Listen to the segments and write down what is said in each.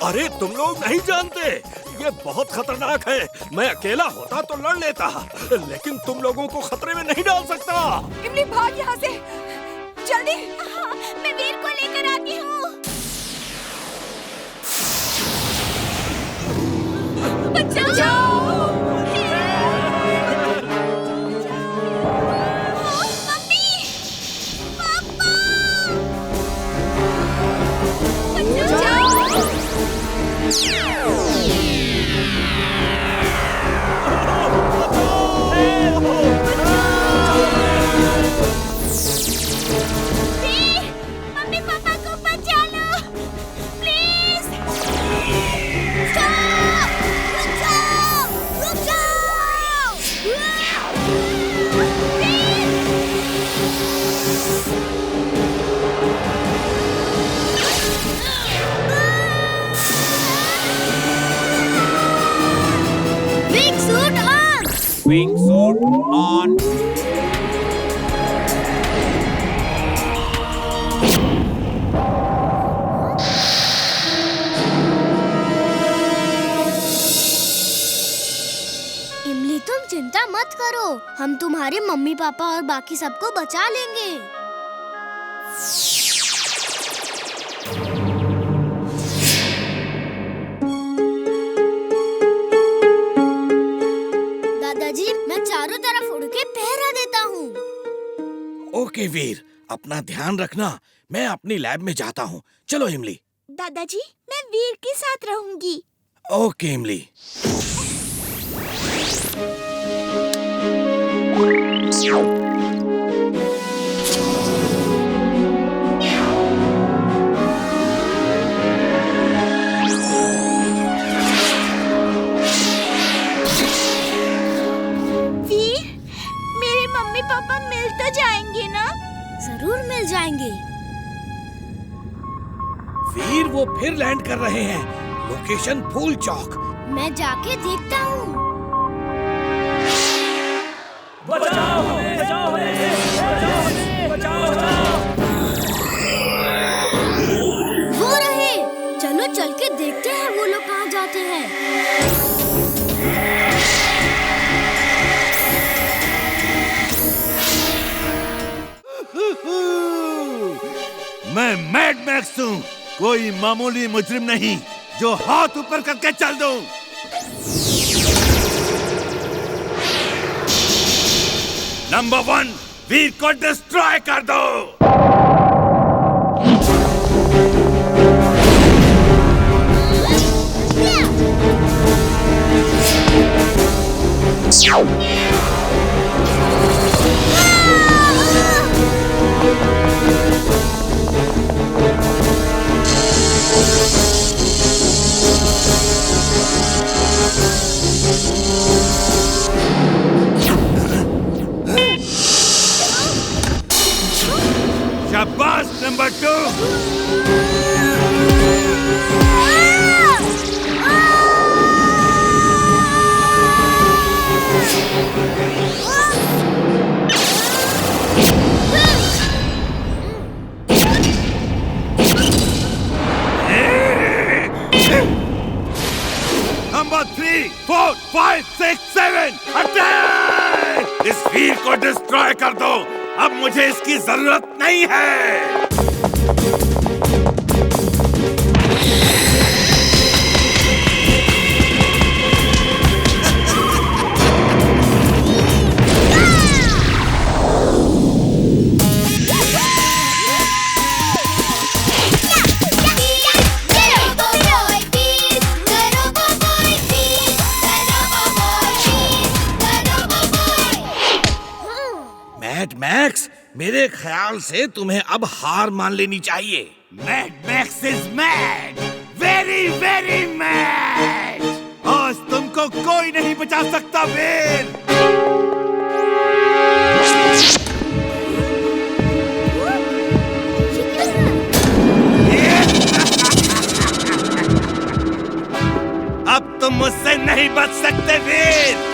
अरे तुम लोग नहीं जानते, ये बहुत खतरनाक है। मैं अकेला होता तो लड़ लेता, लेकिन तुम लोगों को खतरे में नहीं डाल सकता। इमली भाग यहाँ से, जल्दी। हाँ, मैं वीर को लेकर आती हूँ। बचाओ! मम्मी! पापा! बचाओ! मम्मी पापा को बचा लो, प्लीज। रुक जाओ। Wing suit on. Wing suit on. इमली तुम चिंता मत करो, हम तुम्हारे मम्मी पापा और बाकी सबको बचा लेंगे। दादाजी, मैं चारों तरफ उड़ के पहरा देता हूँ। ओके वीर, अपना ध्यान रखना। मैं अपनी लैब में जाता हूँ। चलो इमली। दादाजी, मैं वीर के साथ रहूंगी। ओके इमली। वीर, मेरे मम्मी पापा मिल तो जाएंगे ना? जरूर मिल जाएंगे। वीर वो फिर लैंड कर रहे हैं। लोकेशन फूल चौक। मैं जाके देखता हूँ। बचाओ हमें, बचाओ हमें, बचाओ हमें, बचाओ बचाओ। वो रहे, चलो चल के देखते हैं वो लोग कहाँ जाते हैं। मैं मैड मैक्स हूँ, कोई मामूली मुजरिम नहीं जो हाथ ऊपर करके चल दूं। नंबर 1, वीर को डिस्ट्रॉय कर दो। शाबाश नंबर 2। Number 3, 4, 5, 6, 7 attack! इस वीर को डिस्ट्रॉय कर दो। अब मुझे इसकी जरूरत नहीं है। मैड मैक्स, मेरे ख्याल से तुम्हें अब हार मान लेनी चाहिए। Mad max is mad, very very mad. आज तुमको कोई नहीं बचा सकता वीर। अब तुम मुझसे नहीं बच सकते Veer.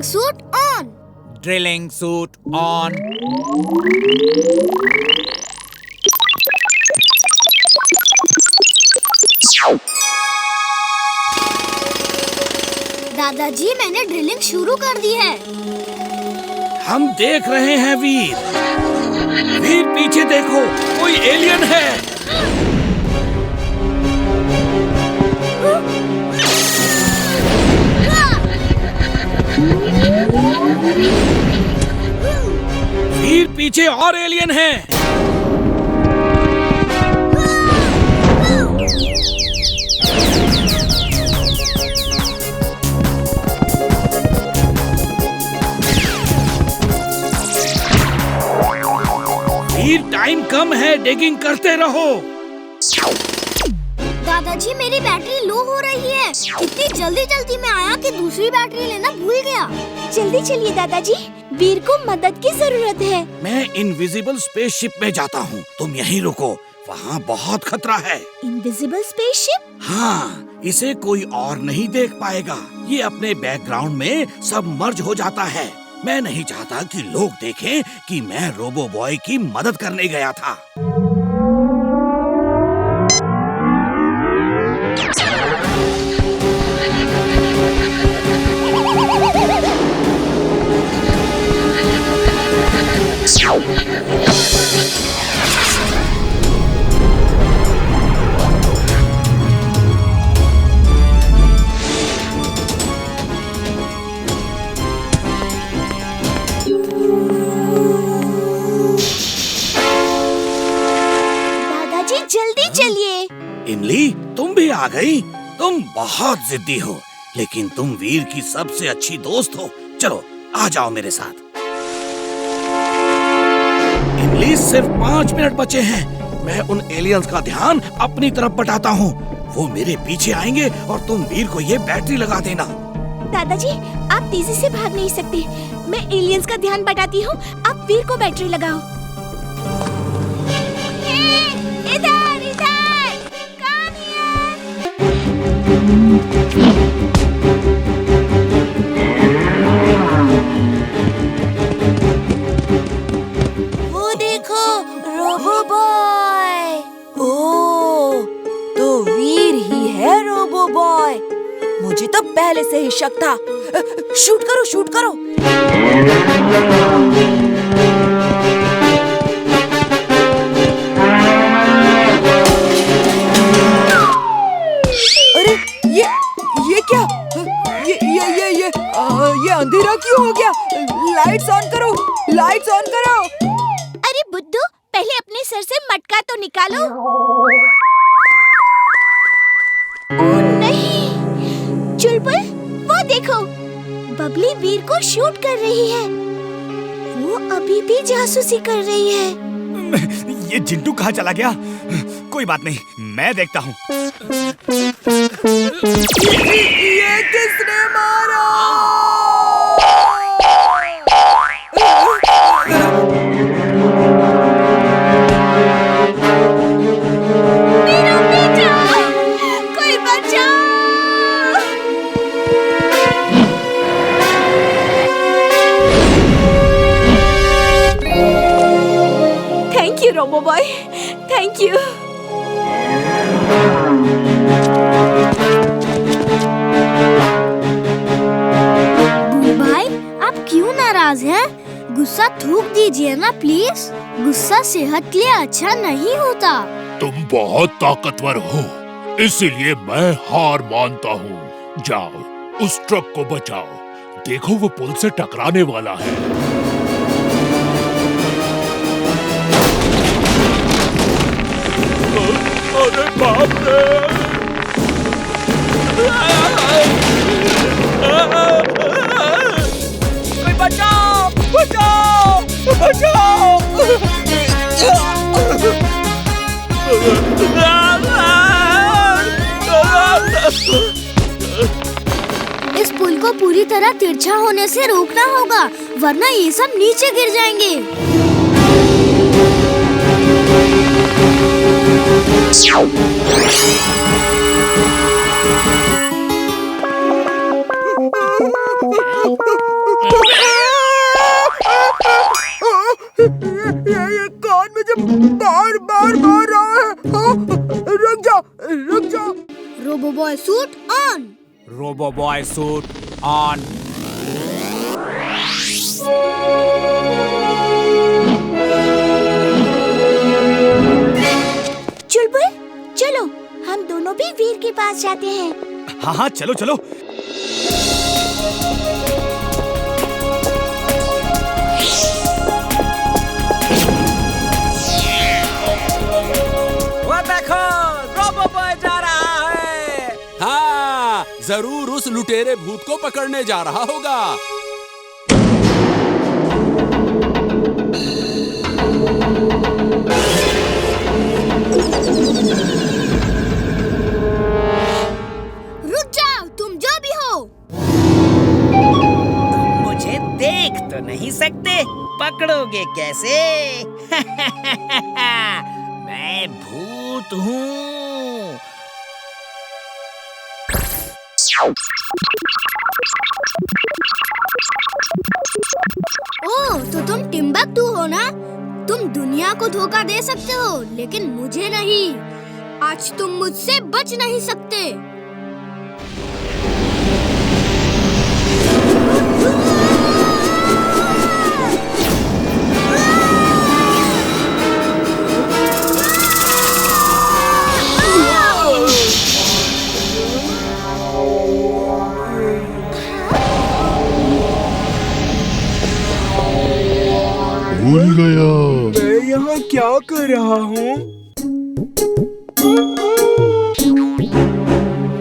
Drilling suit on. Drilling suit on. दादाजी मैंने ड्रिलिंग शुरू कर दी है। हम देख रहे हैं वीर। वीर पीछे देखो, कोई एलियन है। वीर पीछे और एलियन है। वीर टाइम कम है, डिगिंग करते रहो। दादाजी मेरी बैटरी लो हो रही है। इतनी जल्दी में आया कि दूसरी बैटरी लेना भूल गया। जल्दी चलिए दादाजी, वीर को मदद की जरूरत है। मैं इनविजिबल स्पेसशिप में जाता हूँ, तुम यहीं रुको, वहाँ बहुत खतरा है। Invisible spaceship? हाँ, इसे कोई और नहीं देख पाएगा। ये अपने बैकग्राउंड में सब मर्ज हो जाता है। मैं नहीं चाहता कि लोग देखें कि मैं रोबो बॉय की मदद करने गया था। जल्दी चलिए। इमली, तुम भी आ गई। तुम बहुत जिद्दी हो, लेकिन तुम वीर की सबसे अच्छी दोस्त हो। चलो आ जाओ मेरे साथ। इमली, सिर्फ 5 मिनट बचे हैं। मैं उन एलियंस का ध्यान अपनी तरफ बटाता हूँ। वो मेरे पीछे आएंगे और तुम वीर को ये बैटरी लगा देना। दादाजी, आप तेजी से भाग नहीं सकते। मैं एलियंस का ध्यान बटाती हूँ, आप वीर को बैटरी लगाओ। वो देखो, रोबो बॉय। ओह, तो वीर ही है रोबो बॉय। मुझे तो पहले से ही शक था। शूट करो, शूट करो। अरे ये क्या? ये अंधेरा क्यों हो गया? लाइट्स ऑन करो, लाइट्स ऑन करो। अरे बुड्ढू, पहले अपने सर से मटका तो निकालो। ओह नहीं, चुलबुल, वो देखो, बबली वीर को शूट कर रही है। वो अभी भी जासूसी कर रही है। ये जिंटू कहाँ चला गया? कोई बात नहीं, मैं देखता हूँ। ये किसने मारा? मेरा बेटा, कोई बचाओ। Thank you robo boy, thank you. भाई, आप क्यों नाराज हैं? गुस्सा थूक दीजिए ना प्लीज। गुस्सा सेहत के लिए अच्छा नहीं होता। तुम बहुत ताकतवर हो, इसीलिए मैं हार मानता हूँ। जाओ, उस ट्रक को बचाओ। देखो, वो पुल से टकराने वाला है। अरे बाप रे! कोई बचाओ, बचाओ, बचाओ। इस पुल को पूरी तरह तिरछा होने से रोकना होगा, वरना ये सब नीचे गिर जाएंगे। Robo boy suit on. Robo boy suit on. Chulbul, चलो हम दोनों भी वीर के पास जाते हैं। हाँ हाँ चलो चलो। वो देखो, रोबोबॉय जा रहा है। हाँ, जरूर उस लुटेरे भूत को पकड़ने जा रहा होगा। रुक जाओ, तुम जो भी हो। तुम मुझे देख तो नहीं सकते, पकड़ोगे कैसे? मैं भूत हूँ। ओह, तो तुम टिम्बकटू हो ना? तुम दुनिया को धोखा दे सकते हो, लेकिन मुझे नहीं। आज तुम मुझसे बच नहीं सकते। भूल गया। मैं यहाँ क्या कर रहा हूँ?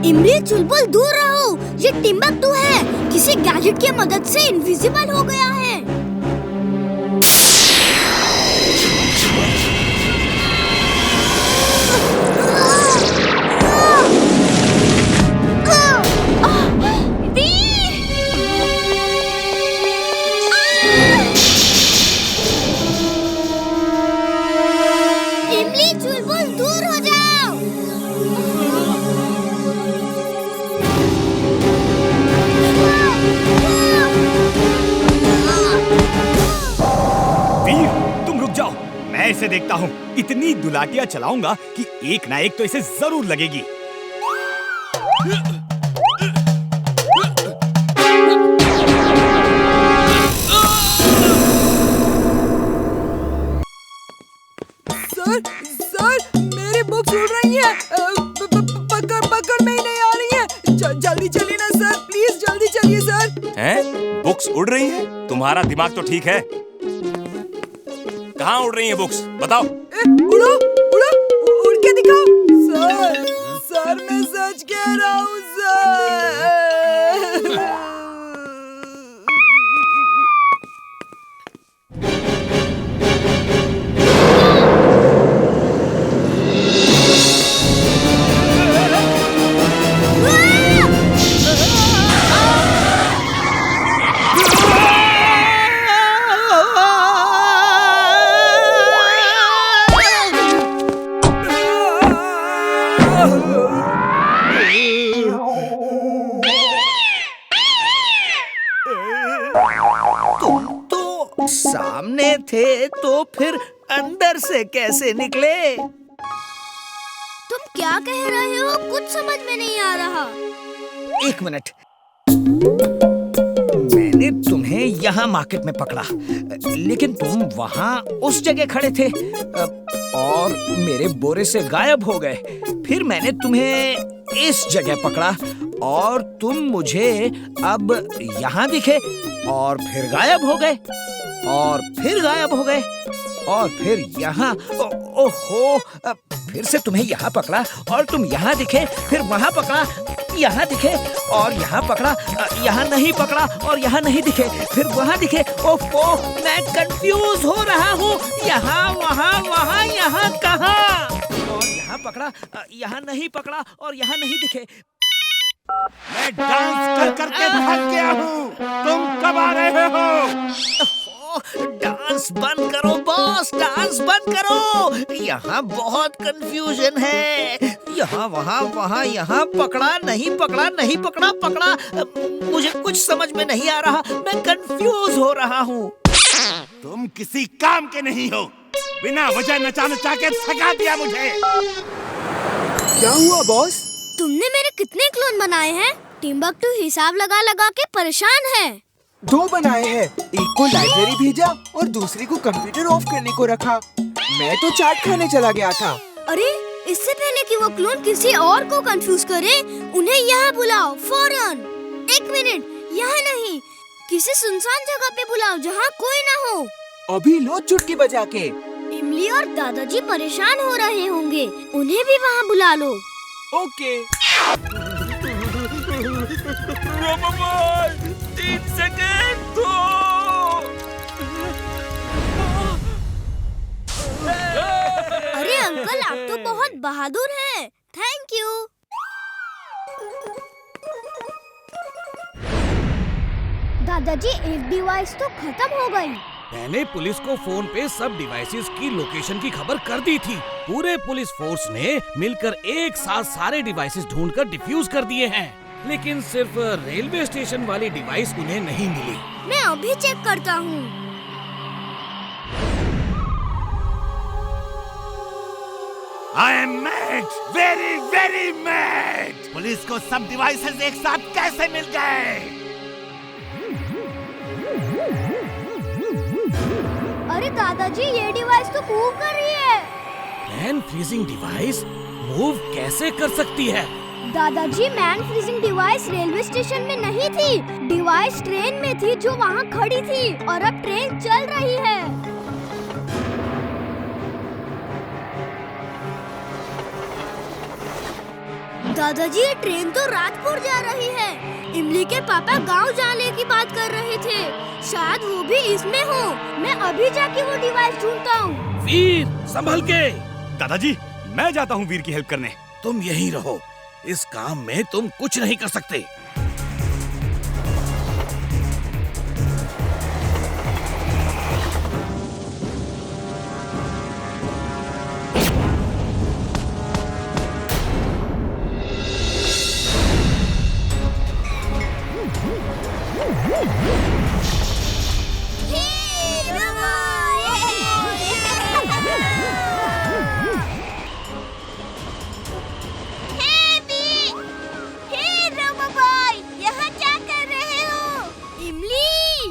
इमली, चुलबुल, दूर रहो। ये टिम्बकटू है, किसी गैजेट की मदद से इनविजिबल हो गया है। इमली, चुलबुल, दूर हो जाओ। वीर, तुम रुक जाओ, मैं इसे देखता हूँ। इतनी दुलाटियाँ चलाऊंगा कि एक ना एक तो इसे जरूर लगेगी। सर, मेरी बुक्स उड़ रही हैं। पकड़ में ही नहीं आ रही हैं। जल्दी चलिए ना सर, प्लीज जल्दी चलिए सर। हैं? बुक्स उड़ रही हैं? तुम्हारा दिमाग तो ठीक है। कहाँ उड़ रही हैं बुक्स? बताओ। उड़ो, उड़ो, उड़ के दिखाओ। सर मैं सच कह रहा हूँ सर। सामने थे तो फिर अंदर से कैसे निकले? तुम क्या कह रहे हो? कुछ समझ में नहीं आ रहा। एक मिनट, मैंने तुम्हें यहाँ मार्केट में पकड़ा, लेकिन तुम वहाँ उस जगह खड़े थे और मेरे बोरे से गायब हो गए। फिर मैंने तुम्हें इस जगह पकड़ा और तुम मुझे अब यहाँ दिखे और फिर गायब हो गए और फिर गायब हो गए और फिर यहाँ। ओहो, फिर से तुम्हें यहाँ पकड़ा और तुम यहाँ दिखे, फिर वहाँ पकड़ा, यहाँ दिखे और यहाँ पकड़ा, यहाँ नहीं पकड़ा और यहाँ नहीं दिखे, फिर वहाँ दिखे। ओहो, मैं कंफ्यूज हो रहा हूँ। यहाँ वहाँ वहाँ यहाँ कहाँ? और यहाँ पकड़ा, यहाँ नहीं पकड़ा और यहाँ नहीं दिखे। मैं डांस कर करके थक गया हूँ। तुम कब आ रहे हो? डांस बंद करो बॉस, डांस बंद करो। यहाँ बहुत कंफ्यूजन है। यहाँ वहाँ वहाँ यहाँ पकड़ा नहीं पकड़ा, नहीं पकड़ा पकड़ा। मुझे कुछ समझ में नहीं आ रहा, मैं कंफ्यूज हो रहा हूँ। तुम किसी काम के नहीं हो। बिना वजह नचा नचा के थका दिया मुझे। क्या हुआ बॉस? तुमने मेरे कितने क्लोन बनाए हैं? टिम्बकटू हिसाब लगा लगा के परेशान है। 2 बनाए हैं, एक को लाइब्रेरी भेजा और दूसरे को कंप्यूटर ऑफ करने को रखा। मैं तो चाट खाने चला गया था। अरे इससे पहले कि वो क्लोन किसी और को कंफ्यूज करे, उन्हें यहाँ बुलाओ फौरन। 1 मिनट, यहाँ नहीं, किसी सुनसान जगह पे बुलाओ जहाँ कोई ना हो। अभी लो चुटकी बजा के। इमली और दादाजी परेशान हो रहे होंगे, उन्हें भी वहाँ बुला लो। ओके। 3 सेकंड दो। अरे अंकल, आप तो बहुत बहादुर हैं। Thank you. दादाजी, एक डिवाइस तो खत्म हो गई। मैंने पुलिस को फोन पे सब डिवाइसेस की लोकेशन की खबर कर दी थी। पूरे पुलिस फोर्स ने मिलकर एक साथ सारे डिवाइसेस ढूंढकर डिफ्यूज कर दिए हैं, लेकिन सिर्फ रेलवे स्टेशन वाली डिवाइस उन्हें नहीं मिली। मैं अभी चेक करता हूँ। I am mad, very very mad. Police को सब डिवाइसेस एक साथ कैसे मिल गए? अरे दादाजी, ये डिवाइस तो मूव कर रही है। मैन फ्रीजिंग डिवाइस मूव कैसे कर सकती है? दादाजी, man freezing device railway station में नहीं थी, डिवाइस ट्रेन में थी जो वहाँ खड़ी थी और अब ट्रेन चल रही है। दादाजी, ये ट्रेन तो रातपुर जा रही है। इमली के पापा गांव जाने की बात कर रहे थे, शायद वो भी इसमें हो। मैं अभी जाके वो डिवाइस ढूंढता हूँ। वीर, संभल के। दादाजी, मैं जाता हूँ वीर की हेल्प करने। तुम यहीं रहो, इस काम में तुम कुछ नहीं कर सकते। यहाँ क्या कर रहे हो? इमली,